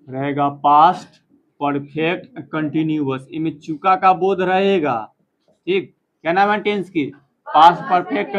रहेगा past perfect continuous, इनमें चुका का बोध रहेगा। ठीक, क्या नाम है टेंस की? Past perfect.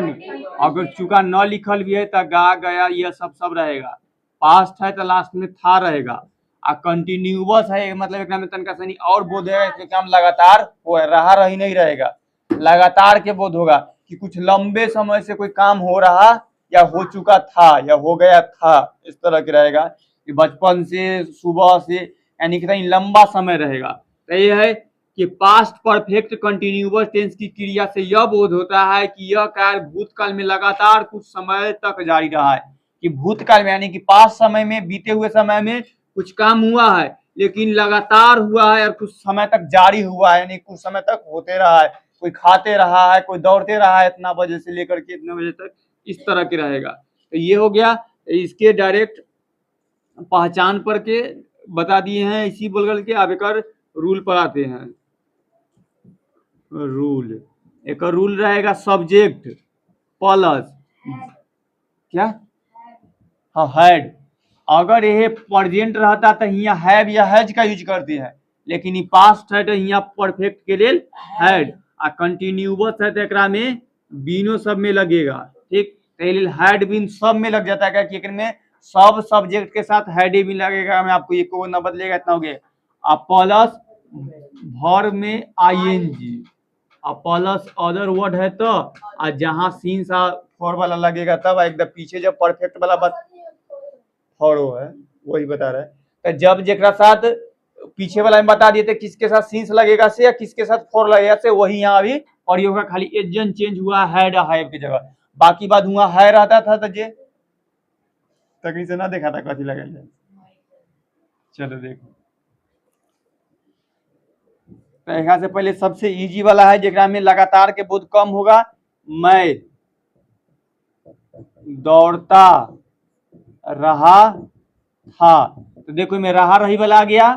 अगर चुका न लिखल भी है तो गा गया यह सब रहेगा। पास्ट है तो लास्ट में था रहेगा। आ कंटिन्यूअस है मतलब एक में तनका सनी और बोध है, इसके काम लगातार हो रहा रही नहीं रहेगा, लगातार के बोध होगा कि कुछ लंबे समय से कोई काम हो रहा या हो चुका था या हो गया था, इस तरह के रहेगा कि बचपन से सुबह से यानी कि कहीं लंबा समय रहेगा। तो ये है कि पास्ट परफेक्ट कंटिन्यूअस टेंस की क्रिया से यह बोध होता है कि यह कार्य भूतकाल में लगातार कुछ समय तक जारी रहा है। कि भूतकाल में यानी कि पास्ट समय में, बीते हुए समय में कुछ काम हुआ है लेकिन लगातार हुआ है और कुछ समय तक जारी हुआ है, यानी कुछ समय तक होते रहा है। कोई खाते रहा है, कोई दौड़ते रहा है इतना बजे से लेकर के इतने बजे तक, इस तरह के रहेगा। तो ये हो गया। इसके डायरेक्ट पहचान पर के बता दिए हैं इसी बोल के। अब एक रूल पर आते हैं। रूल, एक रूल रहेगा सब्जेक्ट प्लस क्या, हाँ हैड। अगर यह प्रेजेंट रहता तो यहाँ हैव या हैज का यूज करते हैं, लेकिन ये पास्ट है तो यहाँ परफेक्ट के लिए हैड। आ कंटिन्यूअस है तो एकरा में बीनो सब में लगेगा। ठीक, हैड बीन सब में लग जाता है कि में सब सब्जेक्ट के साथ हैड भी लगेगा। मैं आपको ये को न बदलेगा इतना हो गया। प्लस भर में आईएनजी, प्लस अदर वर्ड है तो जहां सीन सा फॉर वाला लगेगा तब एकदम पीछे जब परफेक्ट वाला बात फॉरो है वही बता रहा है। जब जेकरा साथ पीछे वाला में बता दिए थे किसके साथ सीन्स लगेगा से या किसके साथ फॉर लगेगा से, वही यहाँ अभी और ये होगा। खाली एजेंट चेंज हुआ हैड हैव की जगह, बाकी बात हुआ है रहता था तो जे तकरीर से ना देखा था कथी लगा जाए। चलो देखो, तो यहाँ से पहले सबसे इजी वाला है जेकरा में लगातार के बोध कम होगा। मैं दौड़ता रहा था, तो देखो मैं रहा रही वाला आ गया।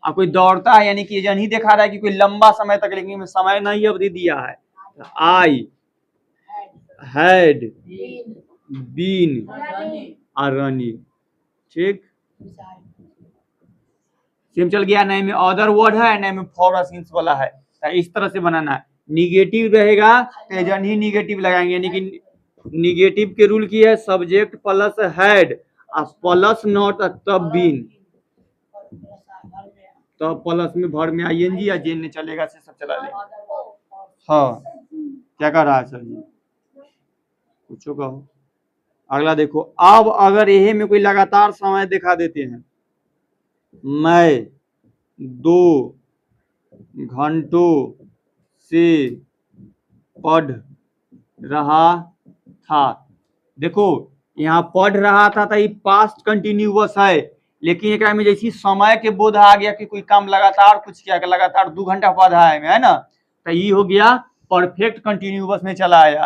और कोई दौड़ता है यानी कि ये नहीं दिखा रहा है कि कोई लंबा समय तक, लेकिन समय नहीं अवधि दिया है। I had been running. ठीक, सेम चल गया। नए में अदर वर्ड है, नए में फॉर सीन्स वाला है। तो इस तरह से बनाना है। निगेटिव रहेगा तो जन ही निगेटिव लगाएंगे, यानी कि निगेटिव के रूल की है subject plus had plus not तब बीन, तब प्लस में भर में आईएनजी या जेन ने चलेगा से सब चला ले। हाँ, क्या कर रहा है सर जी, कुछ कहो। अगला देखो, अब अगर यह में कोई लगातार समय दिखा देते हैं, मैं 2 घंटों से पढ़ रहा था। देखो यहाँ पढ़ रहा था तो ये पास्ट कंटिन्यूअस है, लेकिन एक में जैसी समय के बोध आ गया कि कोई काम लगातार कुछ किया, लगातार 2 घंटा पढ़ा है ना, तो ये हो गया परफेक्ट कंटिन्यूअस में चला आया।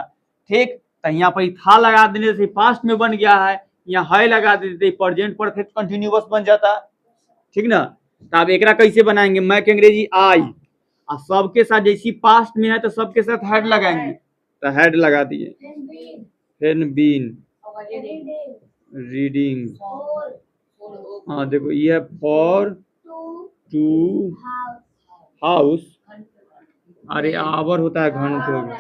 ठीक, तो यहाँ पर था लगा देने से पास्ट में बन गया है, यहाँ है लगा देते प्रेजेंट परफेक्ट कंटिन्यूअस बन जाता। ठीक ना, तो अब एक कैसे बनाएंगे, मैं के अंग्रेजी आई और सबके साथ जैसी पास्ट में है तो सबके साथ हेड लगाएंगे, तो हेड लगा दिए। हैन बीन रीडिंग, हाँ देखो ये है फॉर टू हाउस, अरे आवर होता है घंटों में,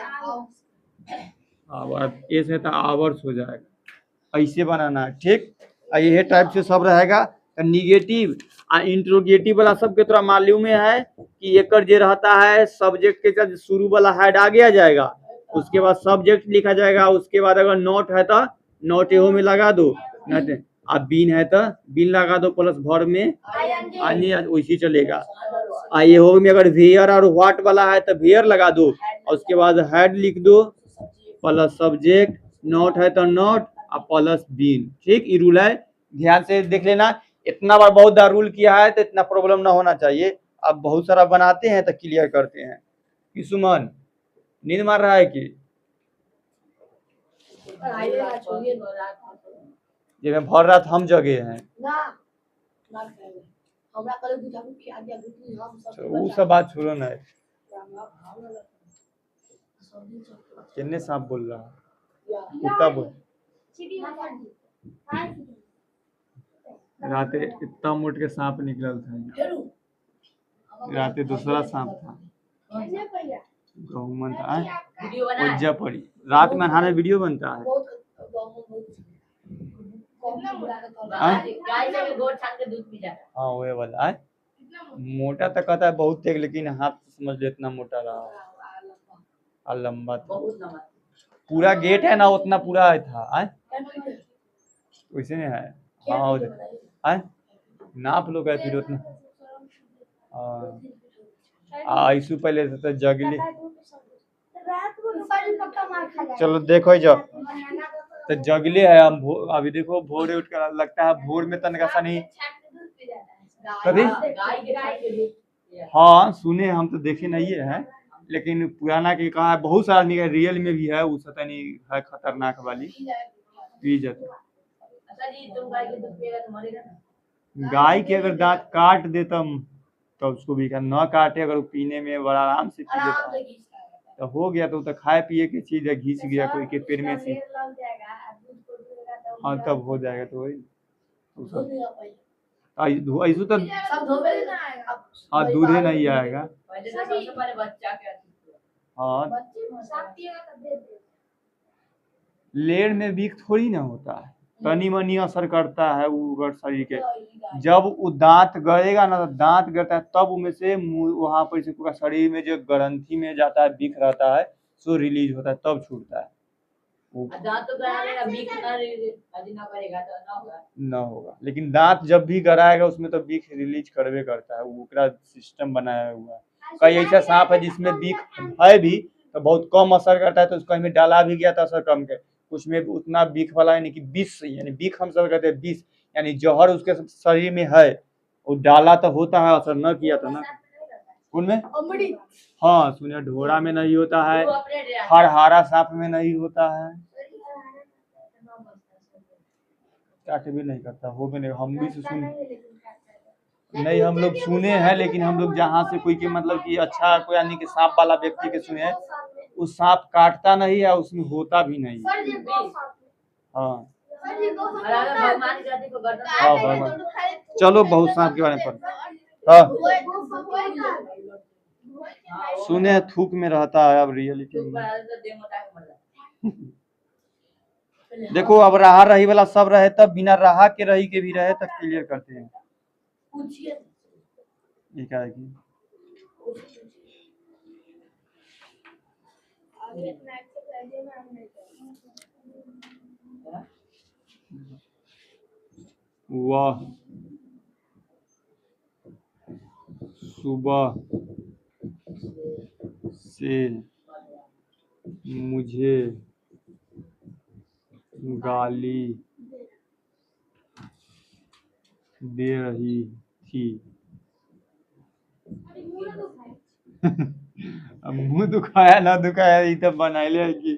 आवर ऐसे तो आवर्स हो जाएगा, ऐसे बनाना है। ठीक, ये टाइप से सब रहेगा। निगेटिव इंट्रोगेटिव वाला सबके थोड़ा मालूम है कि एक जे रहता है सब्जेक्ट के साथ शुरू वाला हेड आगे आ जाएगा, उसके बाद सब्जेक्ट लिखा जाएगा, उसके बाद अगर नोट है तो नोट एहो में लगा दो, अब बीन है तो बीन लगा दो प्लस भर में आने वैसे चलेगा। ये हो में अगर वेयर और व्हाट वाला है तो वेयर लगा दो और उसके बाद हेड लिख दो प्लस सब्जेक्ट, नोट है तो नोट और प्लस बीन। ठीक, ये रूल है, ध्यान से देख लेना। इतना बार बहुत बार रूल किया है तो इतना प्रॉब्लम ना होना चाहिए। अब बहुत सारा बनाते हैं तो क्लियर करते हैं। कि सुमन नींद मार रहा है कि ये मैं भर रात हम जगे हैं, वो सब बात छोड़ो ना। कितने सांप बोल रहा है, कुत्ता बोल। राते इतना मोट के सांप निकलल था यहाँ। राते दूसरा सांप था गहुमन था ओज्जा पड़ी रात में नहाने वीडियो बनता है। हाँ वही वाला है। मोटा तो कहता है बहुत तेज लेकिन हाथ समझ लो इतना मोटा रहा और लंबा था। पूरा गेट है ना उतना पूरा था वैसे नहीं है। हाँ नाप लो फिर उतना। ऐसु पहले से तो जगली। चलो देखो जो तो जगले है हम अभी देखो भोरे उठ कर लगता है भोर में तनका सा नहीं कभी। हाँ सुने हम तो देखे नहीं है लेकिन पुराना के कहा है बहुत सारा निकल रियल में भी है वो सतनी है खतरनाक वाली पी जाते। गाय के अगर दांत काट देता तो उसको भी न काटे अगर पीने में बड़ा आराम से पी लेता तो हो गया तो खाए पिए की चीज है घिस गया कोई के पेड़ में से। हाँ तब हो जाएगा तो वही ऐसू तो हाँ दूधे नहीं आएगा। हाँ लेर में बीख थोड़ी ना होता है तनी मनी असर करता है वो शरीर के। जब वो दांत गड़ेगा ना तो दांत गड़ता है तब उनमें से वहां पर से पूरा शरीर में जो ग्रंथि में जाता है बीख रहता है सो रिलीज होता है तब छूटता है। न होगा लेकिन दांत जब भी गड़ाएगा उसमें तो बीख रिलीज करवे करता है वो सिस्टम बनाया हुआ है। कई ऐसा सांप है जिसमें बीख है भी तो बहुत कम असर करता है तो उसको हमें डाला भी गया था असर कम के उसमें उतना बीख वाला यानी कि विष यानी बीख हम सब कहते हैं विष यानी जहर उसके शरीर में है वो डाला तो होता है असर न किया तो ना उनमें। हाँ सुनिए ढोरा में नहीं होता है हरहारा सांप में नहीं होता है काट भी नहीं करता हो भी नहीं। हम भी सुन नहीं हम लोग सुने हैं लेकिन हम लोग जहाँ से कोई के मतलब कि अच्छा कोई यानी कि सांप वाला व्यक्ति के सुने उस सांप काटता नहीं है उसमें होता भी नहीं। हाँ भगवान चलो बहुत सांप के बारे में हाँ सुने थूक में रहता है अब रियलिटी में देखो अब रहा रही वाला सब रहे तब बिना रहा के रही के भी रहे तब क्लियर करते हैं ये क्या है कि वाह सुबह से मुझे गाली दे रही थी। मुंह दुखाया ना दुखाया ये तो बनाइले कि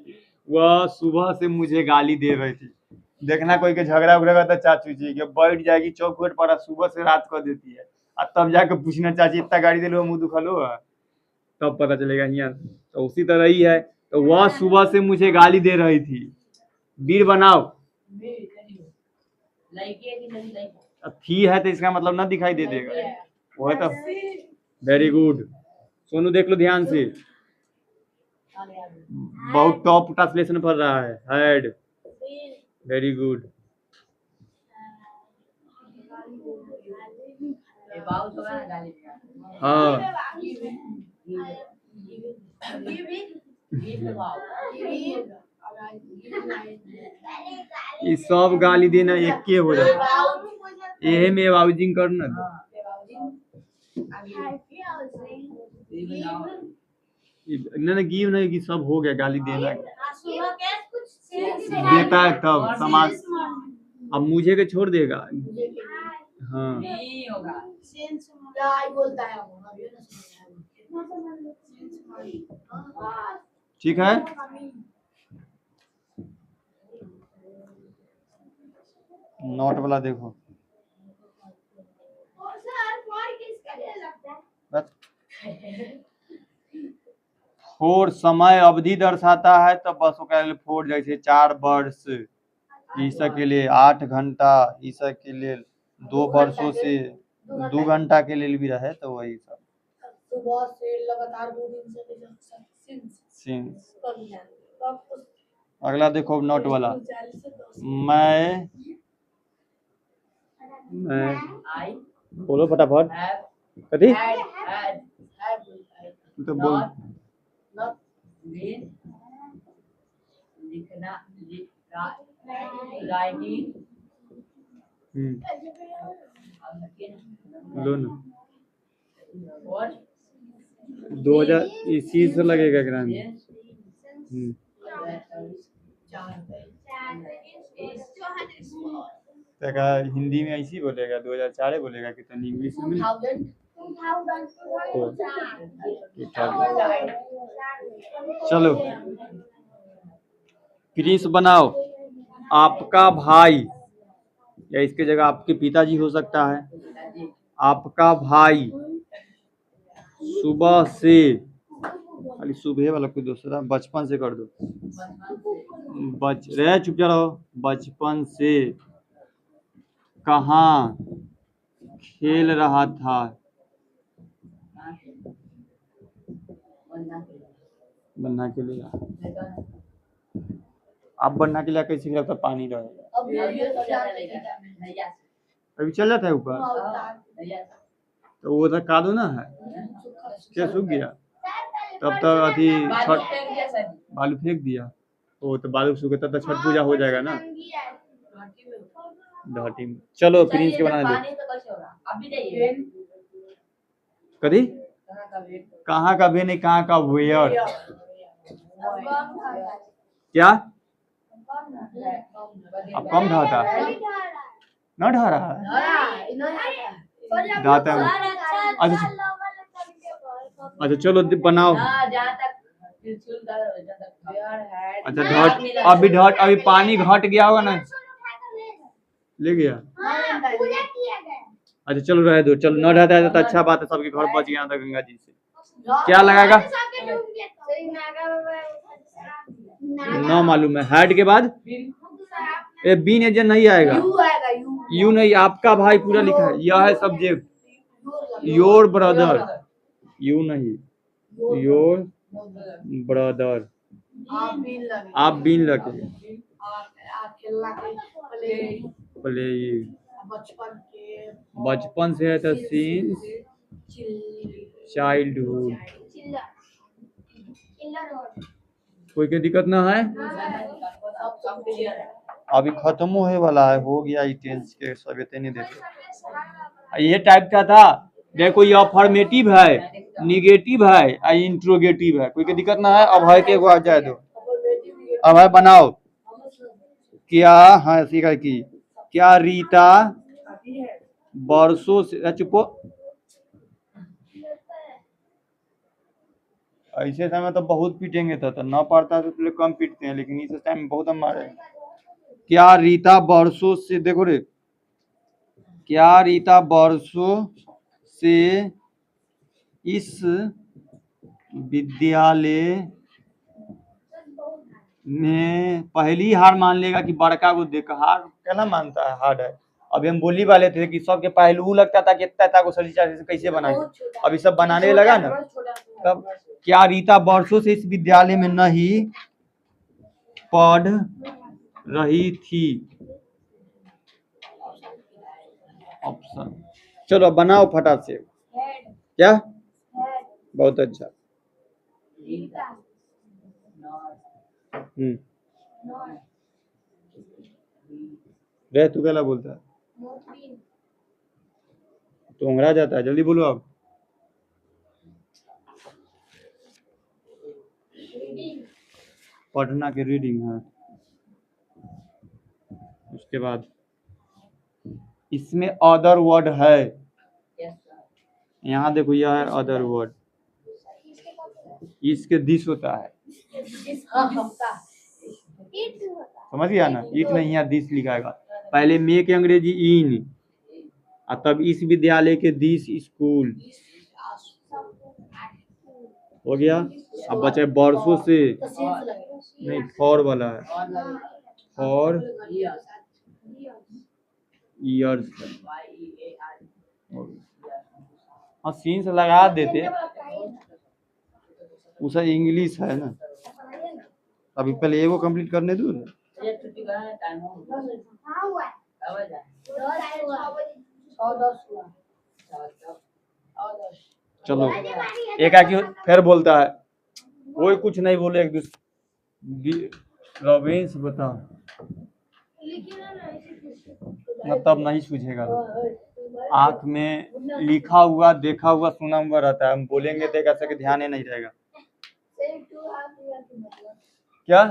वह सुबह से मुझे गाली दे रही थी। देखना कोई के झगड़ा उगड़ा करता चाचू जी के बैठ जाएगी चौखट पर सुबह से रात कर देती है और तब जाके पूछना चाची इतना गाड़ी दे लो मुंह दुखलो तब पता चलेगा यहाँ। तो उसी तरह ही है तो वह सुबह से मुझे गाली दे रही थी। वीर बनाओ थी है तो इसका मतलब ना दिखाई दे देगा वो है तो वेरी गुड। सोनू देख लो ध्यान से बहुत टॉप ट्रांसलेशन पढ़ रहा है हेड वेरी गुड। हाँ ये सब गाली देना एक के हो जाता यही में वाउजिंग करना नहीं गिव नहीं कि सब हो गया गाली देना देता है तब समाज अब मुझे के छोड़ देगा। हाँ ठीक है नोट वाला देखो फोर समय अवधि दर्शाता है तो बस फोर जैसे 4 वर्ष ईसा के लिए 8 घंटा ईसा के लिए 2 वर्षों से 2 घंटा के लिए भी रहे तो वही सब सुबह से लगातार 2 दिन से सिंस। अगला देखो नोट वाला मैं बोलो फटाफट कथी तो बोल लिखना राइटिंग लो ना 2000 इसी से लगेगा ग्राम हिंदी में ऐसी बोलेगा 2004 बोलेगा कितना इंग्लिश में चलो प्रिंस बनाओ आपका भाई या इसके जगह आपके पिताजी हो सकता है आपका भाई सुबह से खाली सुबह वाला कोई दूसरा बचपन से कर दो रहे चुप रहो बचपन से कहाँ खेल रहा था बनना के लिए आप बनना के लिए कैसे गिरा था पानी रहेगा अभी चल जाता है ऊपर तो वो धक्का दो ना है क्या सूख गया तब तक अथी छठ बालू फेंक दिया वो तो बालू सूखे तब तक छठ पूजा हो जाएगा ना घाटी में चलो प्रिंस के बनाने दो कभी कहाँ का भी नहीं कहाँ का वेयर क्या अब कम ढाता न ढा रहा है ढाता है अच्छा चलो बनाओ अच्छा घट अभी पानी घट गया होगा ना ले गया अच्छा चलो रह दो चलो न ढाता है तो अच्छा बात है सबके घर बच गया था गंगा जी से क्या लगाएगा न मालूम है हैड के बाद ए बीन एजेंट नहीं आएगा यू नहीं आपका भाई पूरा लिखा है यह है सब्जेक्ट योर ब्रदर यू नहीं योर ब्रदर आप बीन लगे प्ले बचपन से है तो सिंस चाइल्डहुड कोई के दिक्कत ना है अभी खत्म होने वाला है हो गया टेंस के सब इतने नहीं देते ये टाइप का था देखो ये अफर्मेटिव है निगेटिव है इंट्रोगेटिव है कोई के दिक्कत ना है अब है के आ जाए दो अब है बनाओ क्या हाँ सीखा की क्या रीता वर्षों से चुपो ऐसे समय तो बहुत पीटेंगे तो ना पड़ता है तो कम पीटते हैं लेकिन इस टाइम बहुत हम मारे क्या रीता वर्षों से देखो रे क्या रीता वर्षों से इस विद्यालय में पहली हार मान लेगा कि बड़का को देख हार कहना मानता है हार्ड है अभी हम बोली वाले थे कि सबके पहलू लगता था कि इतना को सलीचा कैसे बनाएंगे अभी सब बनाने लगा ना तब क्या रीता वर्षों से इस विद्यालय में नहीं पढ़ रही थी ऑप्शन चलो बनाओ फटाफट से क्या बहुत अच्छा रे तू क्या बोलता है तो अंग्रेज जाता है जल्दी बोलो आप पढ़ना की रीडिंग है उसके बाद इसमें अदर वर्ड है यहाँ देखो यह है अदर वर्ड इसके दिस होता है समझ गया ना इट नहीं है दिस लिखाएगा पहले मे के अंग्रेजी इन तब इस विद्यालय के दिस स्कूल हो गया अब बचे वर्षों से नहीं फॉर वाला है फॉर ईयर्स हाँ सीन्स लगा देते, उसे इंग्लिश है ना। अभी पहले एगो कंप्लीट करने दो। चलो एक आके फिर बोलता है, कोई कुछ नहीं बोले एक दूसरे। रॉबिन्स बताओ ना, तब नहीं सूझेगा। आंख में लिखा हुआ देखा हुआ सुना हुआ रहता है, हम बोलेंगे तो ऐसा कि ध्यान ही नहीं रहेगा। क्या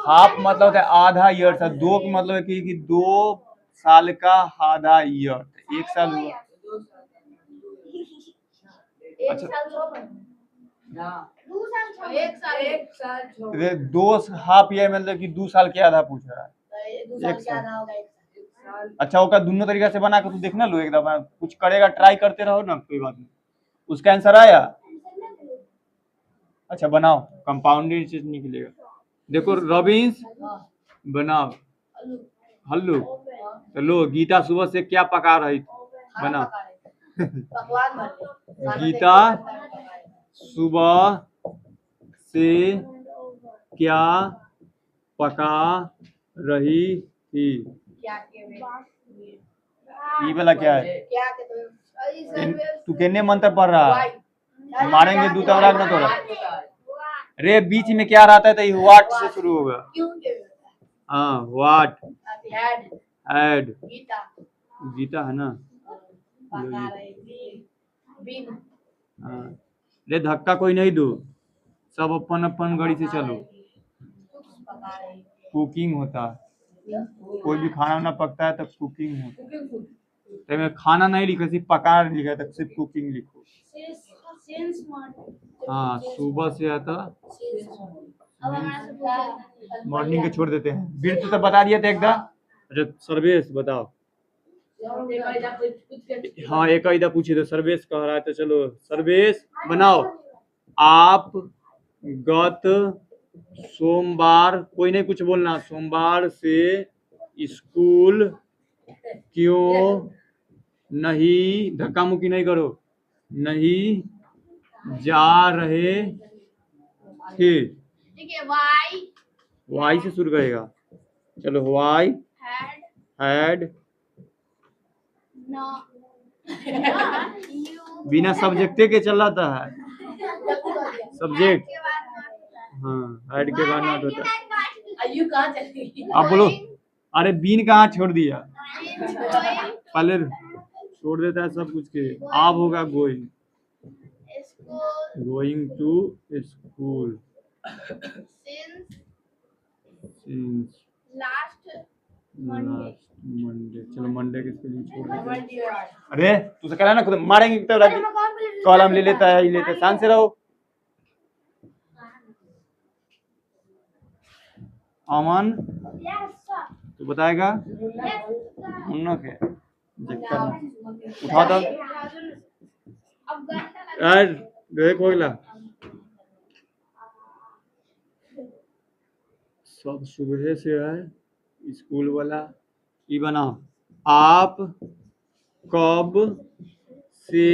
हाफ मतलब होता है आधा ईयर था, दो का मतलब है कि 2 साल का आधा ईयर, 1 साल हुआ। अच्छा 2 हाफ ईयर मतलब कि 2 साल के आधा पूछ रहा है, 1 साल। अच्छा ओका दोनों तरीका से बना के तू देखना लो, एकदम कुछ करेगा ट्राई करते रहो ना, कोई बात नहीं। उसका आंसर आया? अच्छा बनाओ, कंपाउंडेड चीज निकलेगा। देखो रॉबिन्स बनाओ हल्लू। तो लो गीता सुबह से क्या पका रही थी, बनाओ। गीता सुबह से क्या पका रही थी? ये वाला क्या है? तू कितने मंत्र पढ़ रहा है? मारेंगे दूता ना तोरा। रे बीच में क्या रहता है तो ये व्हाट से शुरू होगा। हाँ व्हाट हैड, गीता है ना। हाँ रे धक्का कोई नहीं दो, सब अपन अपन गाड़ी से चलो। कुकिंग होता है, कोई भी खाना ना पकता है तो कुकिंग होता है। तो खाना नहीं लिखा, सिर्फ पका लिखा है, सिर्फ कुकिंग लिखो। हाँ सुबह से आता, मॉर्निंग के छोड़ देते हैं। बिरजू तो बता दिया था एकदम। अच्छा सर्वेश बताओ। हाँ एक इधर पूछे तो सर्वेश कह रहा है, तो चलो सर्वेश बनाओ। आप गत सोमवार, कोई नहीं कुछ बोलना, सोमवार से स्कूल क्यों नहीं, धक्का मुक्की नहीं करो, नहीं जा रहे थे। वाई से शुरू करेगा। चलो वाई हैड बिना सब्जेक्टे के चलाता है, सब्जेक्ट। हाँ हैड के बाद नॉट होता है। आप बोलो। अरे बीन कहाँ छोड़ दिया, पहले छोड़ देता है सब कुछ के। आप होगा going, going to school since last Monday. चलो मंडे के स्पेलिंग छोड़ देते हैं। अरे तू से कह रहा ना खुद मारेंगे तो कॉलम ले लेता है, ये लेता है। शांत से रहो। अमन तू बताएगा उन्नो के उठा दो यार, देख होगला सब सुबह से है स्कूल वाला। ये बनाओ, आप कब से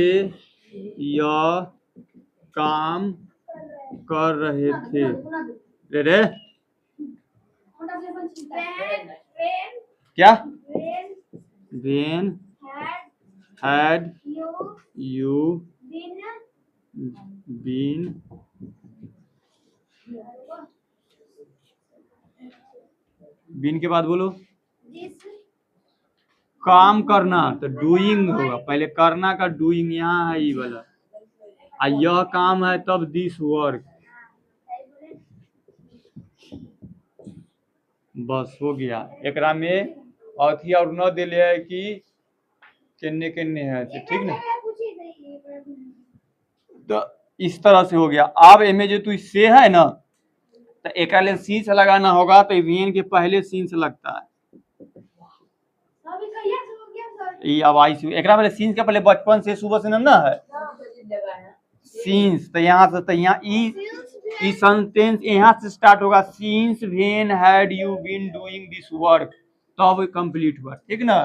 यह काम कर रहे थे? रे रे क्या? When had you been been के बाद बोलो काम करना, तो डूइंग होगा। पहले करना का डूइंग यहाँ है, ये वाला। आ यह काम है तब दिस वर्क। बस हो गया। एकरा में अथी और न दिले है कि केन्ने केन्ने है, ठीक ना। तो इस तरह से हो गया। अब इमें जो तू से है ना, तो एक सी से लगाना होगा, तो वीन के पहले सीन से लगता है। ये अब आई सी एक पहले सीन्स के पहले बचपन से सुबह से ना है सीन्स। तो यहाँ से, तो यहाँ ई सेंटेंस यहाँ से स्टार्ट होगा। Since when had you been doing this work, तब कंप्लीट हुआ, ठीक ना?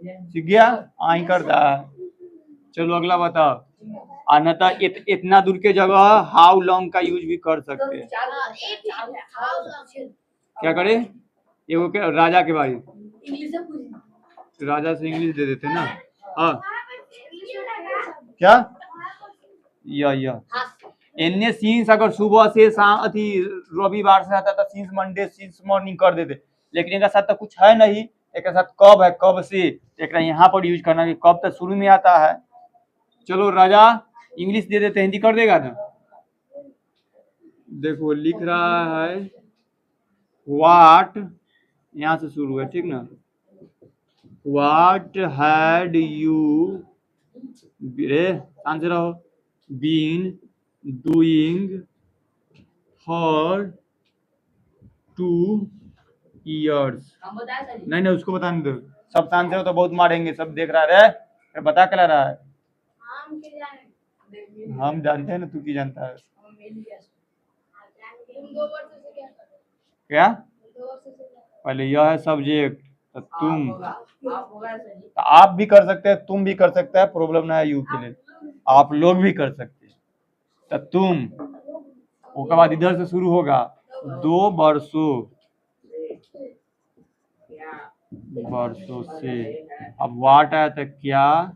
सीख गया? आई करता है। चलो अगला बताओ। अन्यथा इतना दूर के जगह हाउ लॉन्ग का यूज भी कर सकते हैं। क्या करे? एगो के राजा के बारे इंग्लिश में पूछ। राजा से इंग्लिश दे देते ना। हाँ क्या? या इनने सीन्स अगर सुबह से शाम अथी रविवार से आता था सीन्स मंडे सीन्स मॉर्निंग कर देते, लेकिन एक साथ तो कुछ है नहीं। एक साथ कब है, कब से एक यहाँ पर यूज करना है, कब तक शुरू में आता है। चलो राजा इंग्लिश दे देते, हिंदी कर देगा ना? देखो लिख रहा है व्हाट, यहाँ से शुरू है, ठीक ना? व्हाट हैड यू शांत से रहो बीन डूइंग फॉर 2 years। हम बताया सर। नहीं नहीं उसको बताने दो, सब शांत से हो तो बहुत मारेंगे, सब देख रहा है। फिर बता क्या रहा है? हम के जाने। हम जानते हैं ना, तू की जानता है? हम मिल गया। तुम 2 वर्ष से क्या कर रहे हो? क्या? 2 वर्ष से क्या? पहले यह है सब्जेक्ट, तो तुम आप होगा सर। तो आप भी कर सकते हैं, तुम भी कर सकते हैं, प्रॉब्लम ना है यू के लिए, आप लोग भी कर सकते हैं। तो तुम उसके बाद इधर से शुरू होगा 2 वर्षों से। अब वाट आया था क्या,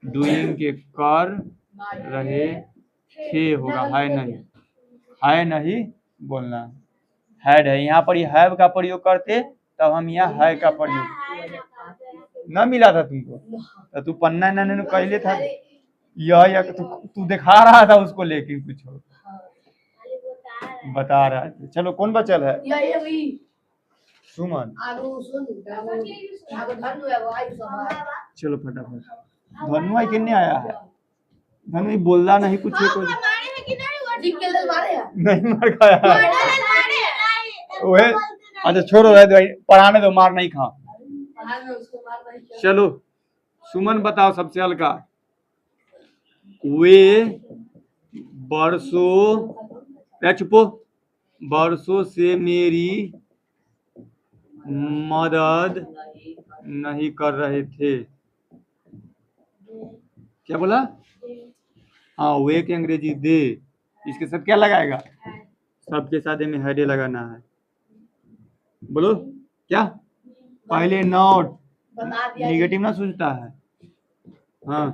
डूइंग के कर रहे थे होगा, है नहीं बोलना, हैड है यहाँ पर, हैव का प्रयोग करते तब हम यहाँ है का प्रयोग ना मिला था तुमको, तो तू पन्ना नन्हे कहले था या तू दिखा रहा था उसको, लेकिन कुछ हो बता रहा है। चलो कौन बचल है? ये भी सुमन। आगो सुन आगो धनु है भाई सब। चलो फटाफट। धनु आई किन्ने आया है? धनु बोलना नहीं कुछ है, कोई ठीक के लेल मारे है। नहीं मार खाया ओए। अच्छा छोड़ो रह दो, पढ़ाने दो, मार नहीं खा। हां में उसको मारना है। चलो सुमन बताओ सबसे हल्का। वे बरसों चुपो बरसों से मेरी मदद नहीं कर रहे थे। क्या बोला? हाँ वे के अंग्रेजी दे, इसके साथ क्या लगाएगा? सबके साथ में हेडे लगाना है। बोलो क्या? पहले नॉट बता दिया। निगेटिव ना सोचता है। हाँ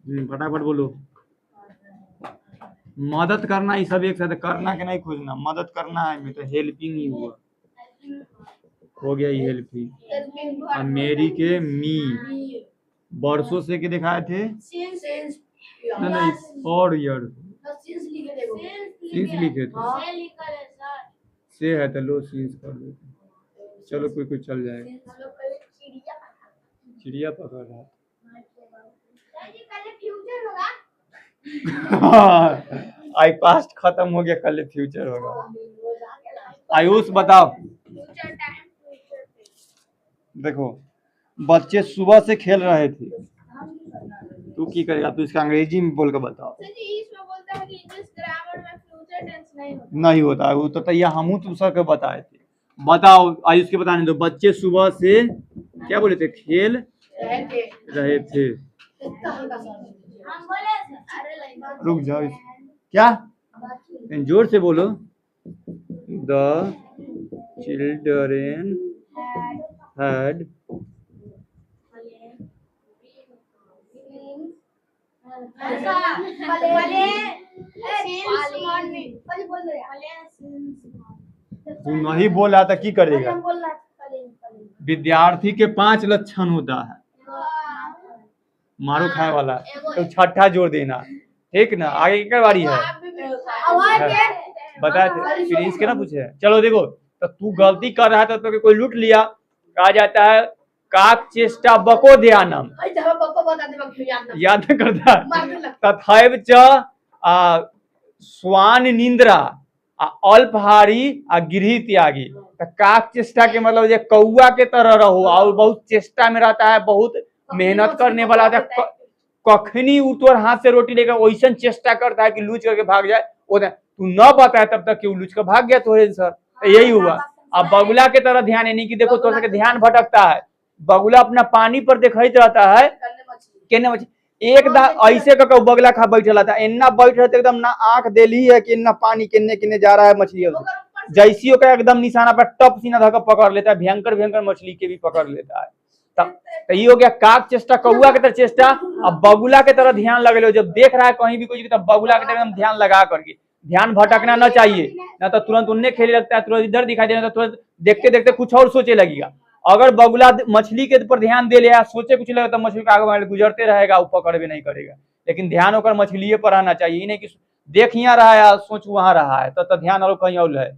फटाफट बोलो। मदद करना, ये सब एक साथ करना के नहीं खोजना, मदद करना है में तो हेल्पिंग ही हुआ, हो गया ये हेल्पिंग। और मेरी के मी बरसों से के दिखाए थे नहीं और ईयर सिंस लिखे देखो। सीन्स लिखे थे, से है तो लो सीन्स कर देते। चलो कोई चल जाएगा। चिड़िया पकड़ रहा है। आई पास्ट खत्म हो गया, कल फ्यूचर होगा। आयुष बताओ। देखो बच्चे सुबह से खेल रहे थे, तू की करेगा? तू इसका अंग्रेजी में बोल के बताओ। नहीं होता है वो तो यह हम तू सबके बताए थे। बताओ आयुष के बताने दो। बच्चे सुबह से क्या बोले थे? खेल रहे थे। रुक जाओ, क्या जोर से बोलो। द चिल्ड्रेन हैड तू नहीं बोल रहा था की करेगा? विद्यार्थी के 5 लक्षण होता है, मारो खाए वाला, तो छठा जोड़ देना, ठीक ना? आगे क्या बारी है? बता प्रिंस के ना पूछे। चलो देखो, तो तू गलती कर रहा था तो कोई लूट लिया, कहा जाता है काक चेष्टा बको ध्यानम, याद करता तथैव च स्वान निंद्रा अल्पहारी गिरही त्यागी। तो काक चेष्टा के मतलब ये कौआ के तरह रहो और बहुत चेष्टा में रहता है, बहुत मेहनत करने वाला था, कखनी उठोर हाथ से रोटी लेकर वैसा चेष्टा करता है कि लूच करके भाग जाए। वो तू न बताए तब तक क्यों लूच कर भाग गया थोड़े सर, तो यही हुआ। अब बगुला के तरह ध्यान, यानी कि देखो थोड़ा सा ध्यान भटकता है। बगुला अपना पानी पर दिखाई रहता है, केने मछली एकदम ऐसे का बगला खा बैठा था, इन्ना बैठ रहे एकदम ना आंख देली है कि इन्ना पानी किन्ने किन्ने जा रहा है मछली, जैसी का एकदम निशाना पर टप सीना धक्का पकड़ लेता है, भयंकर भयंकर मछली के भी पकड़ लेता है। तो ये हो गया काक चेष्टा, कौआ के तरह चेष्टा। अब बगुला के तरह ध्यान लगे लो, जब देख रहा है कहीं भी कोई तब बगुला की तरह ध्यान लगा करके, ध्यान भटकना न चाहिए, ना तो तुरंत उन्हें खेलने लगता है, तुरंत इधर दिखाई देना, तो तुरंत देखते देखते कुछ और सोचे लगेगा। अगर बगुला मछली के ऊपर ध्यान दे लिया, सोचे कुछ लगे तो मछली का आगे गुजरते रहेगा, वो पकड़ भी नहीं करेगा। लेकिन ध्यान होकर मछली पर रहना चाहिए, नहीं कि देख यहाँ रहा है सोच वहां रहा है, तो ध्यान और कहीं और है।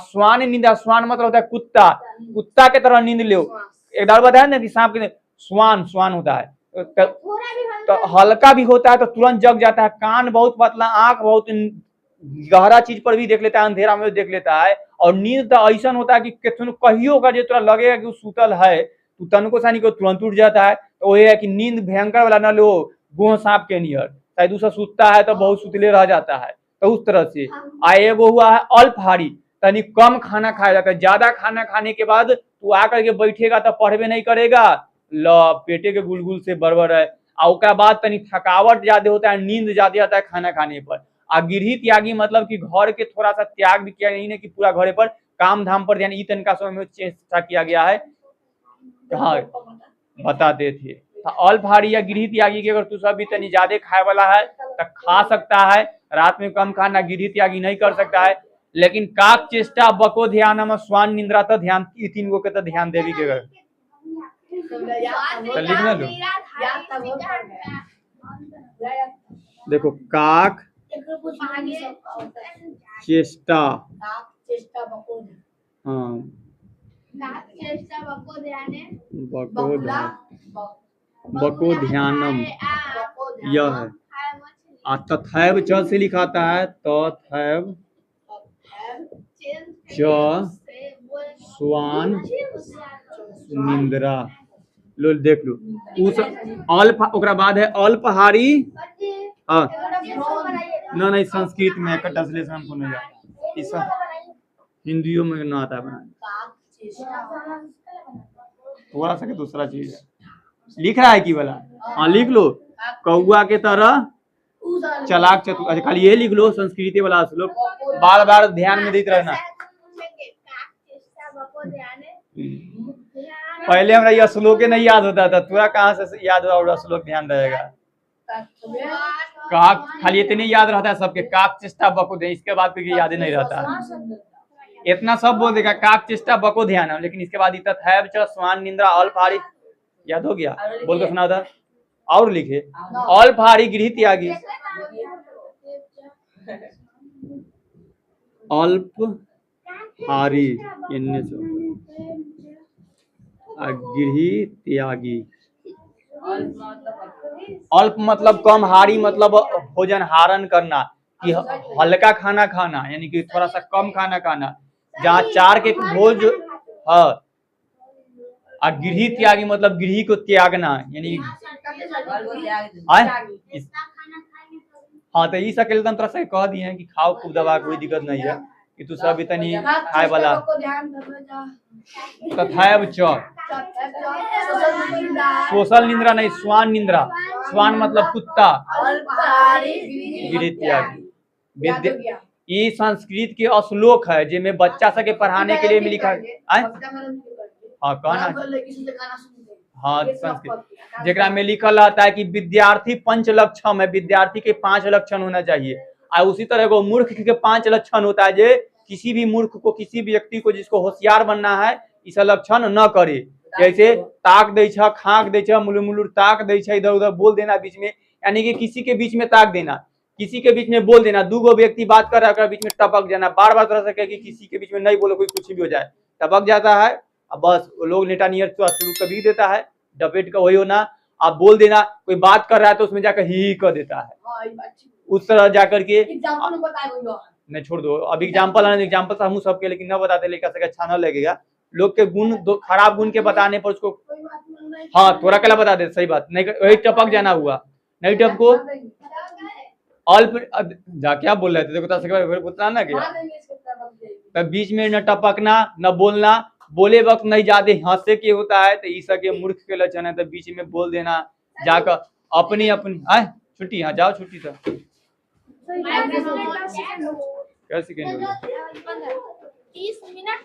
श्वान नींद, श्वान मतलब होता है कुत्ता, कुत्ता के तरह नींद लो। एक बार बताया ना कि सांप के श्वान, श्वान होता है तो हल्का भी होता है तो तुरंत जग जाता है, कान बहुत पतला, आंख बहुत गहरा चीज पर भी देख लेता है, अंधेरा में देख लेता है। और नींद तो ऐसा होता है कि कहियो का जो तोरा लगेगा कि सुतल है, तू तनको सानी को तुरंत उठ जाता है। तो वही है कि नींद भयंकर वाला न लो, गोह सांप के नियर, शायद दूसरा सुतता है तो बहुत सुतले रह जाता है, तो उस तरह से। एगो हुआ है अल्पहारी, तनी कम खाना खाया जाता है, ज्यादा खाना खाने के बाद तू आकर के बैठेगा तो पढ़वे नहीं करेगा, पेटे के गुलगुल से बरबर है। और उसके बाद तनी थकावट ज्यादा होता है, नींद ज्यादा आता है खाना खाने पर। गिरही त्यागी मतलब कि घर के थोड़ा सा त्याग भी किया, नहीं कि पूरा घरे पर काम धाम पर ध्यान, इतन का समय में चेष्टा किया गया है। हाँ बताते थे। अल्पहारी या गृह त्यागी की अगर तू सब भी तनी ज्यादा खाए वाला है तो खा सकता है, रात में कम खाना, गृह त्यागी नहीं कर सकता है। लेकिन काक चेष्टा, बको ध्यान, श्वान निंद्रा तो ध्यान, तीन गो के तो ध्यान देवी के घर तो लिखना लो। देखो काक चेष्टा, हाँ बको ध्यानम यह है। तथैव च से लिखाता है, तथैव च श्वान निंद्रा। लो देख लो, उस अल्प, ओकरा बाद है अल्पहारी। हाँ ना नहीं, संस्कृत में ट्रांसलेशन हमको नहीं आता, इस हिंदियों में ना आता है बनाने, थोड़ा सा दूसरा चीज है लिख रहा है कि वाला। हाँ लिख लो, कौआ के तरह चलाक चतुर, अच्छा खाली ये लिख लो संस्कृति वाला श्लोक, बार बार ध्यान में देते रहना। पहले हमरा यह श्लोक नहीं याद होता था, पूरा कहाँ से याद हुआ श्लोक, ध्यान रहेगा। काक खाली इतने याद रहता है सबके, काक चेष्टा बको ध्यान, इसके बाद फिर याद नहीं रहता। इतना सब बोल देगा काक चेष्टा बको ध्यान, लेकिन इसके बाद तथैव च श्वान निंद्रा अल्पहारी याद हो गया, बोल के सुना था। और लिखे अल्पहारी गृह त्यागी, अल्पहारी गृह त्यागी। अल्प मतलब कम, हारी मतलब भोजन हारण करना, कि हल्का खाना खाना, यानी कि थोड़ा सा कम खाना खाना, जहाँ 4 के भोज है। गृह त्यागी मतलब गृह को त्यागना, यानी हाँ तो इस अकेले तरह से कह दिए हैं कि खाओ खूब दबा, कोई दिक्कत नहीं है, कि तू सब इतनी खाए वाला। तथैव च सोशल निंद्रा नहीं, श्वान निंद्रा, श्वान मतलब कुत्ता, गृह त्यागी। ये संस्कृत के श्लोक है जिनमें बच्चा सबके पढ़ाने के लिए लिखा है। हाँ कहना, हाँ संस्कृत जेकरा में लिखल रहता है कि विद्यार्थी 5 लक्षण है, विद्यार्थी के 5 लक्षण होना चाहिए। और उसी तरह को मूर्ख के 5 लक्षण होता है, जो किसी भी मूर्ख को, किसी भी व्यक्ति को जिसको होशियार बनना है, इस लक्षण न करे। जैसे ताक दे, खाक दे, मुलुर मुलुर ताक दे, इधर उधर बोल देना बीच में, यानी कि किसी के बीच में ताक देना, किसी के बीच में बोल देना। 2 व्यक्ति बात कर रहा है, बीच में टपक जाना, बार बार तरह से कि किसी के बीच में नहीं बोलो, कोई कुछ भी हो जाए, टपक जाता है। अब बस लोग नेटा नियर शुरू कभी देता है, डपेट का वही होना। आप बोल देना, कोई बात कर रहा है तो उसमें जाकर ही कर देता है, उस तरह जाकर के नहीं छोड़ दो। अब एग्जाम्पल आने, एग्जाम्पल तो हम सबके लेकिन न बताते, लेकिन अच्छा न लगेगा। लोग के गुण, खराब गुण के बताने पर उसको हाँ थोड़ा कला बता दे, सही बात नहीं, वही टपक जाना हुआ, नहीं टपको अल्प जा क्या बोल रहे थे, देखो ना क्या तो बीच में न टपकना न बोलना, बोले वक्त नहीं ज्यादा हंसे के होता है तो इस के मूर्ख के लक्षण है, तो बीच में बोल देना जाकर अपनी अपनी आए छुट्टी, हाँ जाओ छुट्टी तो क्या सेकेंड हो गया? 30 मिनट